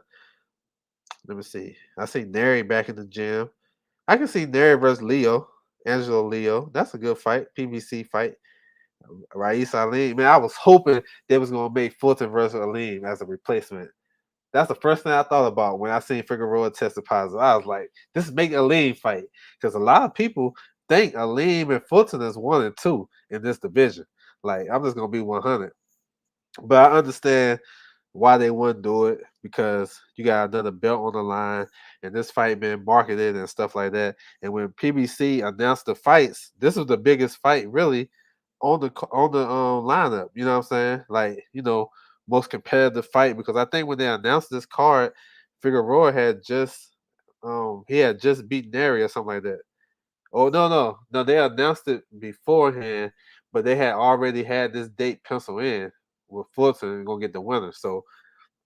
Let me see. I see Neri back in the gym. I can see Neri versus Angelo Leo. That's a good fight. PBC fight. Rais Alim. Man, I was hoping they was gonna make Fulton versus Alim as a replacement. That's the first thing I thought about when I seen Figueroa tested positive. I was like, this is make Aleem fight. Because a lot of people think Aleem and Fulton is 1 and 2 in this division. Like, I'm just gonna be 100. But I understand why they wouldn't do it because you got another belt on the line and this fight been marketed and stuff like that. And when PBC announced the fights, this was the biggest fight really on the lineup. You know what I'm saying? Like most competitive fight because I think when they announced this card, Figueroa had just he had just beaten Neri or something like that. Oh no, they announced it beforehand, but they had already had this date penciled in with Fulton and gonna get the winner. So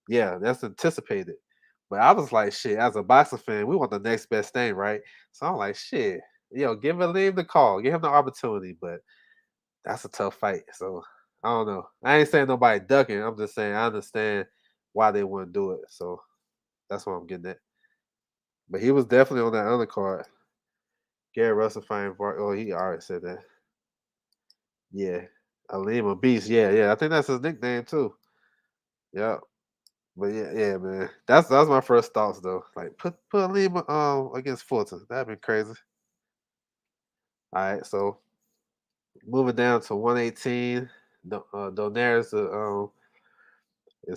yeah, that's anticipated. But I was like, shit, as a boxing fan, we want the next best thing, right? So I'm like, shit, give Aleem the call, give him the opportunity. But that's a tough fight. So I don't know. I ain't saying nobody ducking. I'm just saying I understand why they wouldn't do it. So that's what I'm getting at. But he was definitely on that undercard. Gary Russell fighting Var. Oh, he already said that. Yeah. Aleem a beast. Yeah, yeah. I think that's his nickname too. Yeah. But yeah, yeah, man. That's my first thoughts though. Like put Aleem against Fulton. That'd be crazy. All right, so moving down to 118. Donaire is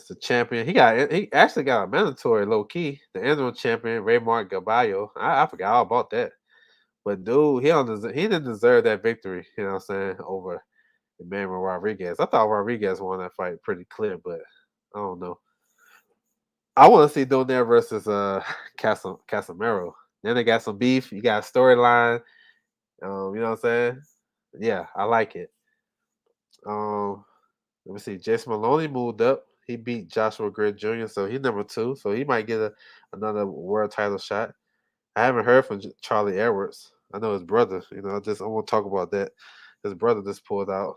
the champion. He actually got a mandatory low key. The interim champion, Raymart Gaballo. I forgot all about that. But dude, he didn't deserve that victory, you know what I'm saying, over Emmanuel Rodriguez. I thought Rodriguez won that fight pretty clear, but I don't know. I want to see Donaire versus Casamero. Then they got some beef. You got a storyline. You know what I'm saying? Yeah, I like it. Um, Let me see. Jason Maloney moved up. He beat Joshua Gray Jr., so he's number 2. So he might get another world title shot. I haven't heard from Charlie Edwards. I know his brother. I want to talk about that. His brother just pulled out.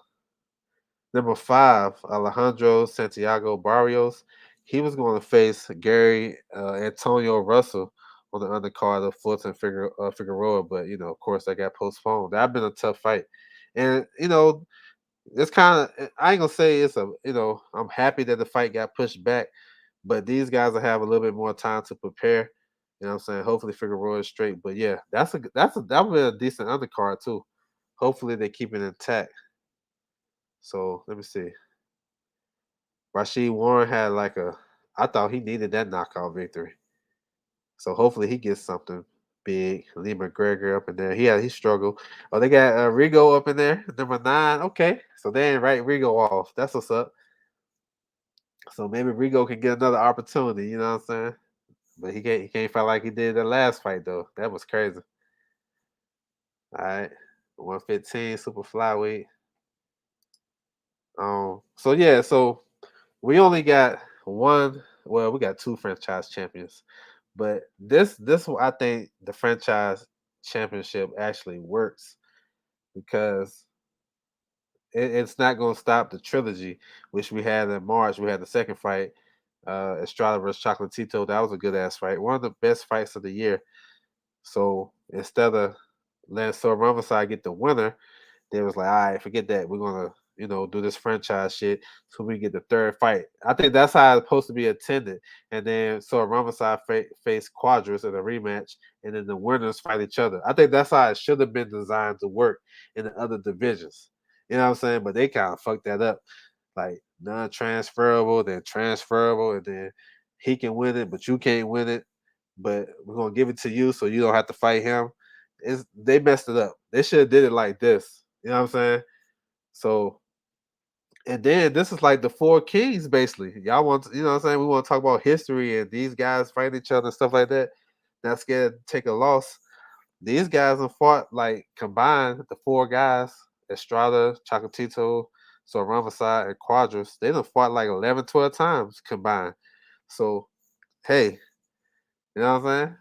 Number 5, Alejandro Santiago Barrios. He was going to face Gary Antonio Russell on the undercard of Fulton Figueroa, but of course, that got postponed. That'd been a tough fight, and it's kind of I ain't gonna say I'm happy that the fight got pushed back, but these guys will have a little bit more time to prepare. You know what I'm saying? Hopefully Figueroa is straight. But yeah, that would be a decent undercard too. Hopefully they keep it intact. So let me see. Rashid Warren had I thought he needed that knockout victory. So hopefully he gets something big. Lee McGregor up in there. He struggled. Oh, they got Rigo up in there, number 9. Okay, so they ain't write Rigo off. That's what's up. So maybe Rigo can get another opportunity. You know what I'm saying? But he can't fight like he did the last fight though. That was crazy. All right, 115 super flyweight. So yeah, so we only got one. Well, we got 2 franchise champions, but this I think the franchise championship actually works because it's not going to stop the trilogy, which we had in March. We had the second fight, Estrada versus Chocolatito. That was a good ass fight, one of the best fights of the year. So instead of letting Sor Ramazan get the winner, they was like, all right, forget that. We're gonna, do this franchise shit so we get the third fight. I think that's how it's supposed to be attended. And then so Ramazan face Quadras in a rematch, and then the winners fight each other. I think that's how it should have been designed to work in the other divisions. You know what I'm saying? But they kind of fucked that up. Like non-transferable, then transferable, and then he can win it, but you can't win it. But we're gonna give it to you so you don't have to fight him. They messed it up. They should have did it like this. You know what I'm saying? So, and then this is like the 4 kings, basically. Y'all want, you know what I'm saying? We want to talk about history and these guys fighting each other and stuff like that. Not scared to take a loss. These guys have fought like combined, the 4 guys, Estrada, Chocolatito, so Ramazan and Quadras, they done fought like 11, 12 times combined. So, hey, you know what I'm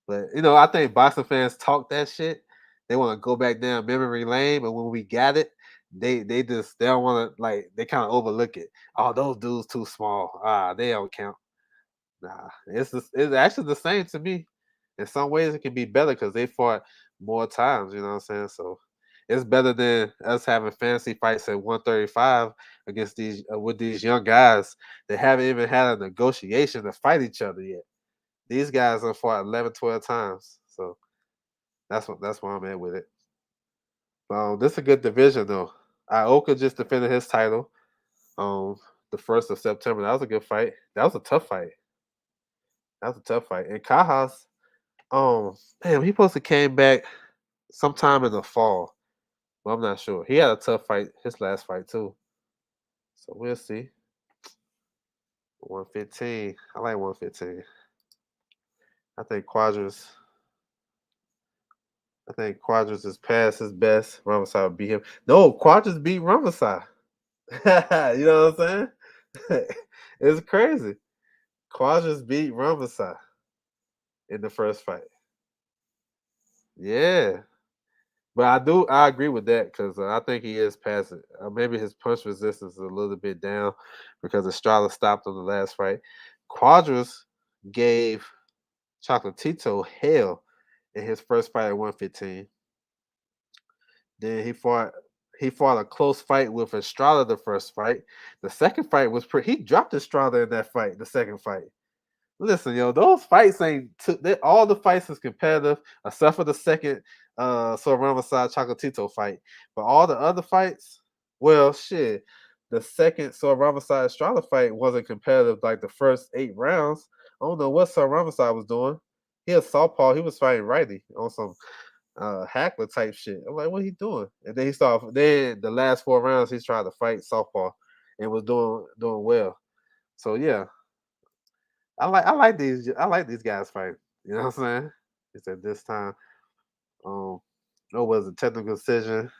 saying? But I think boxing fans talk that shit. They want to go back down memory lane, but when we got it, they don't want to they kind of overlook it. Oh, those dudes too small. They don't count. Nah, it's actually the same to me. In some ways, it can be better because they fought more times. You know what I'm saying? So it's better than us having fantasy fights at 135 against these with these young guys that haven't even had a negotiation to fight each other yet. These guys have fought 11, 12 times. So that's where I'm at with it. This is a good division though. Ioka just defended his title the 1st of September. That was a good fight. That was a tough fight. That was a tough fight. And Cajas, damn, he supposed to came back sometime in the fall. Well, I'm not sure. He had a tough fight, his last fight too. So we'll see. 115. I like 115. I think Quadras. I think Quadras is past his best. Ramazan beat him. No, Quadras beat Ramazan. You know what I'm saying? It's crazy. Quadras beat Ramazan in the first fight. Yeah. But I agree with that because I think he is past it. Maybe his punch resistance is a little bit down because Estrada stopped him the last fight. Quadras gave Chocolatito hell in his first fight at 115. Then he fought a close fight with Estrada the first fight. The second fight was pretty. He dropped Estrada in that fight. The second fight. Listen, yo, those fights ain't all the fights is competitive except for the second Soramasa Chocolatito fight. But all the other fights, well, shit. The second Soramasa Estrada fight wasn't competitive like the first 8 rounds. I don't know what Soramasa was doing. He was southpaw. He was fighting righty on some hackler type shit. I'm like, what he doing? And then he started. Then the last 4 rounds, he's trying to fight southpaw and was doing well. So yeah, I like these guys fighting. You know what I'm saying? It's at this time. Um, it was a technical decision.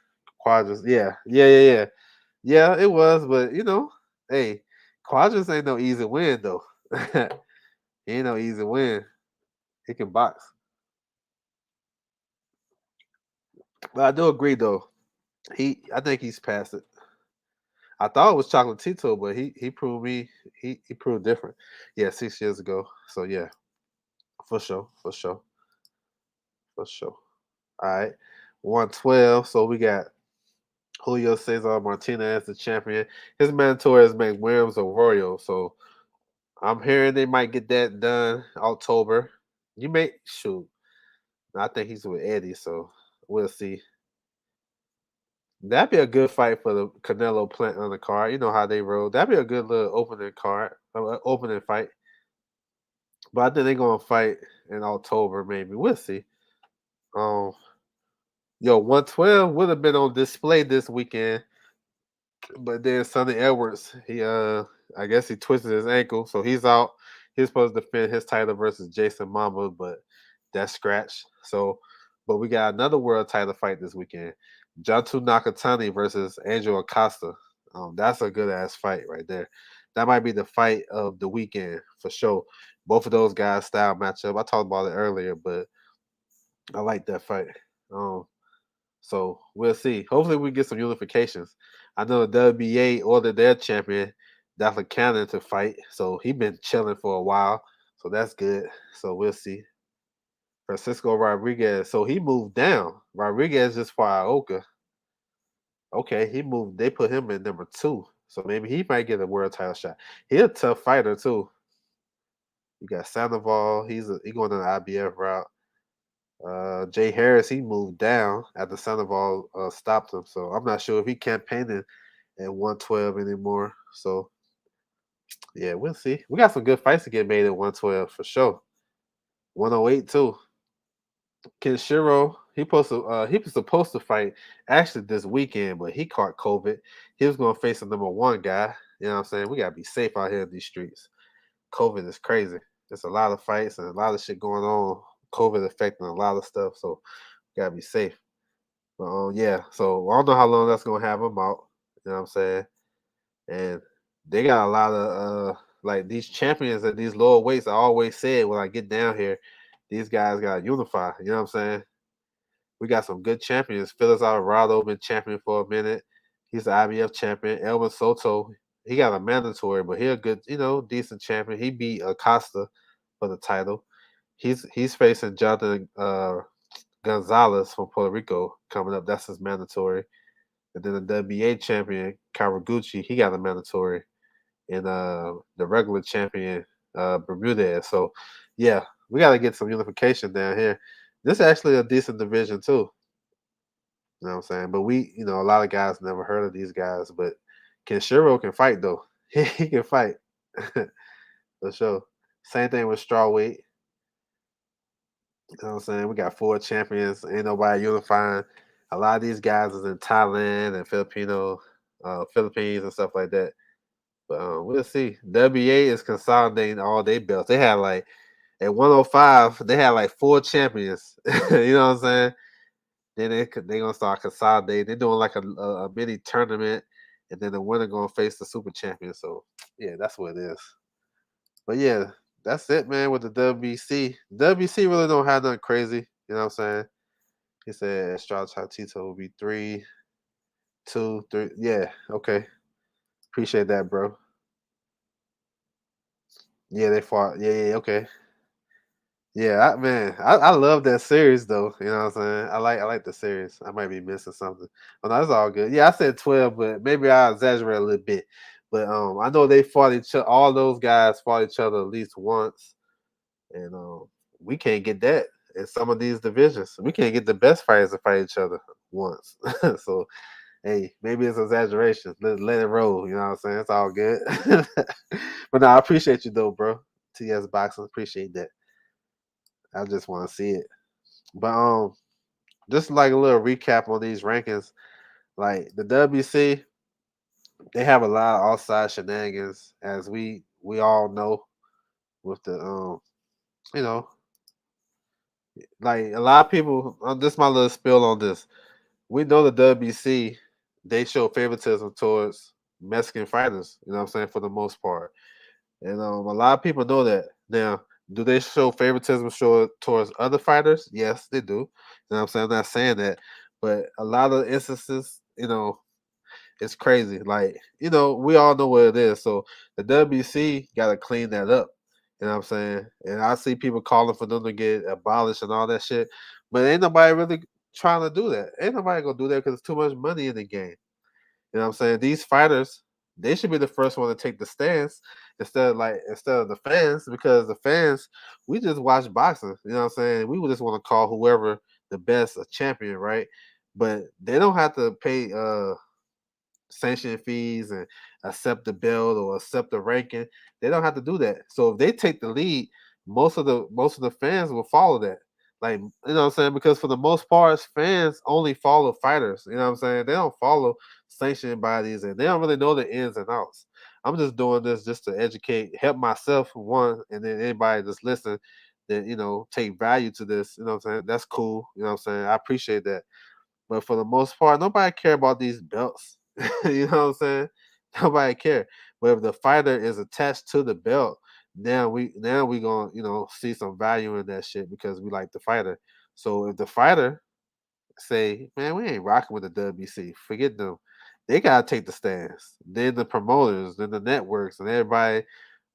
Quadras, yeah. Yeah, it was, but hey, Quadras ain't no easy win though. He ain't no easy win. He can box, but I do agree though. I think he's past it. I thought it was Chocolatito, but he proved me he proved different. Yeah, 6 years ago. So yeah, for sure, for sure, for sure. All right, 112. So we got Julio Cesar Martinez, the champion. His mentor is McWilliams Arroyo. So I'm hearing they might get that done October. You may shoot. I think he's with Eddie, so we'll see. That'd be a good fight for the Canelo Plant on the card. You know how they roll. That'd be a good little opening card, opening fight. But I think they're gonna fight in October, maybe. We'll see. Um, 112 would have been on display this weekend. But then Sonny Edwards, I guess he twisted his ankle, so he's out. He's supposed to defend his title versus Jason Mamba, but that's scratched. So, but we got another world title fight this weekend: Jantu Nakatani versus Angel Acosta. That's a good ass fight right there. That might be the fight of the weekend for sure. Both of those guys style matchup. I talked about it earlier, but I like that fight. Um, so we'll see. Hopefully, we get some unifications. I know the WBA ordered their champion, Daphne Cannon, to fight. So he been chilling for a while. So that's good. So we'll see. Francisco Rodriguez. So he moved down. Rodriguez just fought Ioka. Okay, he moved. They put him in number 2. So maybe he might get a world title shot. He a tough fighter too. You got Sandoval. He going on the IBF route. Jay Harris, he moved down after Sandoval stopped him. So I'm not sure if he campaigning at 112 anymore. So yeah, we'll see. We got some good fights to get made at 112 for sure. 108 too. Kenshiro, he was supposed to fight actually this weekend, but he caught COVID. He was gonna face a number 1 guy. You know what I'm saying? We gotta be safe out here in these streets. COVID is crazy. There's a lot of fights and a lot of shit going on. COVID affecting a lot of stuff, so gotta be safe. But yeah, so I don't know how long that's gonna have them out. You know what I'm saying? And they got a lot of like these champions at these lower weights. I always said when I get down here, these guys gotta unify. You know what I'm saying? We got some good champions. Felix Alvarado been champion for a minute. He's the IBF champion. Elvin Soto, he got a mandatory, but he a good, decent champion. He beat Acosta for the title. He's facing Jonathan Gonzalez from Puerto Rico coming up. That's his mandatory. And then the WBA champion, Kawaguchi, he got a mandatory. And the regular champion, Bermudez. So, yeah, we got to get some unification down here. This is actually a decent division, too. You know what I'm saying? But a lot of guys never heard of these guys. But Kenshiro can fight, though. He can fight. For sure. Same thing with strawweight. You know what I'm saying? We got 4 champions. Ain't nobody unifying. A lot of these guys is in Thailand and Philippines and stuff like that. But we'll see. WBA is consolidating all their belts. They had like at 105, they had like 4 champions. You know what I'm saying? Then they gonna start consolidating. They're doing like a mini tournament. and then the winner gonna face the super champion. So yeah, that's what it is. But yeah, that's it, man. With the WBC, WBC really don't have nothing crazy. You know what I'm saying? He said Estrada Tito will be 3-2-3. Yeah, okay. Appreciate that, bro. Yeah, they fought. Yeah, yeah, okay. Yeah, man, I love that series though. You know what I'm saying? I like the series. I might be missing something. Oh no, that's all good. Yeah, I said 12, but maybe I exaggerate a little bit. But I know they fought each other. All those guys fought each other at least once, and we can't get that in some of these divisions. We can't get the best fighters to fight each other once. So hey, maybe it's exaggeration. Let it roll. You know what I'm saying? It's all good. But no, I appreciate you though, bro. TS Boxing, appreciate that. I just want to see it. But just like a little recap on these rankings, like the WC, they have a lot of outside shenanigans, as we all know with the you know, like a lot of people. This my little spill on this. We know the WC, they show favoritism towards Mexican fighters. You know what I'm saying, for the most part, and a lot of people know that. Now, do they show favoritism towards other fighters? Yes, they do. You know what I'm saying? I'm not saying that, but a lot of instances, it's crazy. Like, we all know what it is. So the WC got to clean that up. You know what I'm saying? And I see people calling for them to get abolished and all that shit. But ain't nobody really trying to do that. Ain't nobody going to do that because there's too much money in the game. You know what I'm saying? These fighters, they should be the first one to take the stance instead of the fans, because the fans, we just watch boxing. You know what I'm saying? We would just want to call whoever the best a champion, right? But they don't have to pay sanction fees and accept the belt or accept the ranking. They don't have to do that. So if they take the lead, most of the fans will follow that. Like, you know what I'm saying? Because for the most part, fans only follow fighters. You know what I'm saying? They don't follow sanctioning bodies, and they don't really know the ins and outs. I'm just doing this just to educate, help myself, one, and then anybody that's listening that, take value to this. You know what I'm saying? That's cool. You know what I'm saying? I appreciate that. But for the most part, nobody care about these belts. You know what I'm saying? Nobody care. But if the fighter is attached to the belt, now we gonna see some value in that shit because we like the fighter. So if the fighter say, man, we ain't rocking with the WBC, forget them. They gotta take the stance. Then the promoters, then the networks, and everybody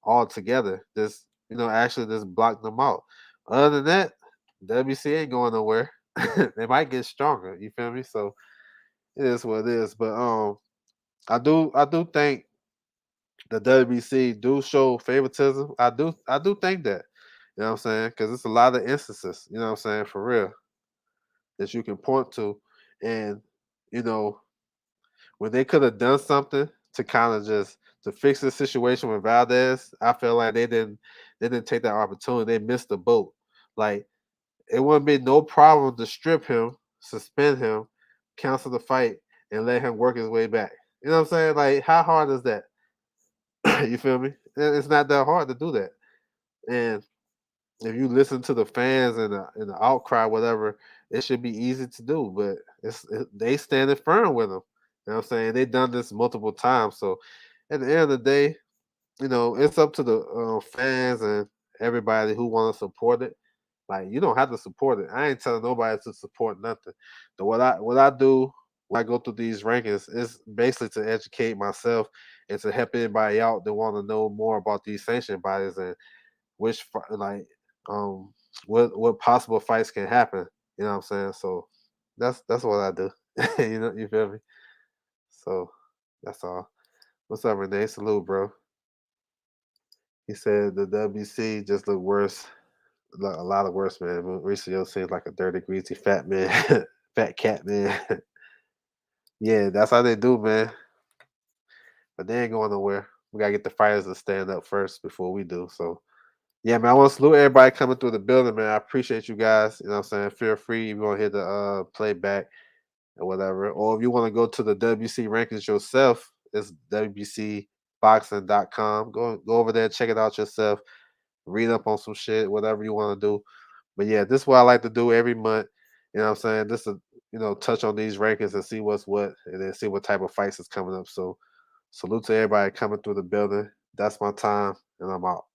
all together just actually just block them out. Other than that, WBC ain't going nowhere. They might get stronger. You feel me? So it is what it is. But I do think the WBC do show favoritism. I do think that. You know what I'm saying? Because it's a lot of instances, you know what I'm saying, for real, that you can point to. And, you know, when they could have done something to kind of just to fix the situation with Valdez, I feel like they didn't take that opportunity. They missed the boat. Like, it wouldn't be no problem to strip him, suspend him, cancel the fight, and let him work his way back. You know what I'm saying? Like, how hard is that? You feel me? It's not that hard to do that. And if you listen to the fans and the outcry, whatever, it should be easy to do. But they standing firm with him. You know what I'm saying? They done this multiple times. So at the end of the day, it's up to the fans and everybody who want to support it. Like, you don't have to support it. I ain't telling nobody to support nothing. But what I do when I go through these rankings is basically to educate myself and to help anybody out that want to know more about these sanction bodies and like um what possible fights can happen. You know what I'm saying? So that's what I do. You feel me? So that's all. What's up, Renee? Salute, bro. He said the WC just looked worse, a lot of worse, man. Mauricio seems like a dirty, greasy, fat man, fat cat, man. Yeah, that's how they do, man. But they ain't going nowhere. We gotta get the fighters to stand up first before we do. So yeah, man. I want to salute everybody coming through the building, man. I appreciate you guys. You know what I'm saying? Feel free if you want to hit the playback or whatever. Or if you want to go to the WC rankings yourself, it's WBCboxing.com. Go over there, check it out yourself, read up on some shit, whatever you want to do. But yeah, this is what I like to do every month. You know what I'm saying? This is touch on these rankings and see what's what, and then see what type of fights is coming up. So salute to everybody coming through the building. That's my time, and I'm out.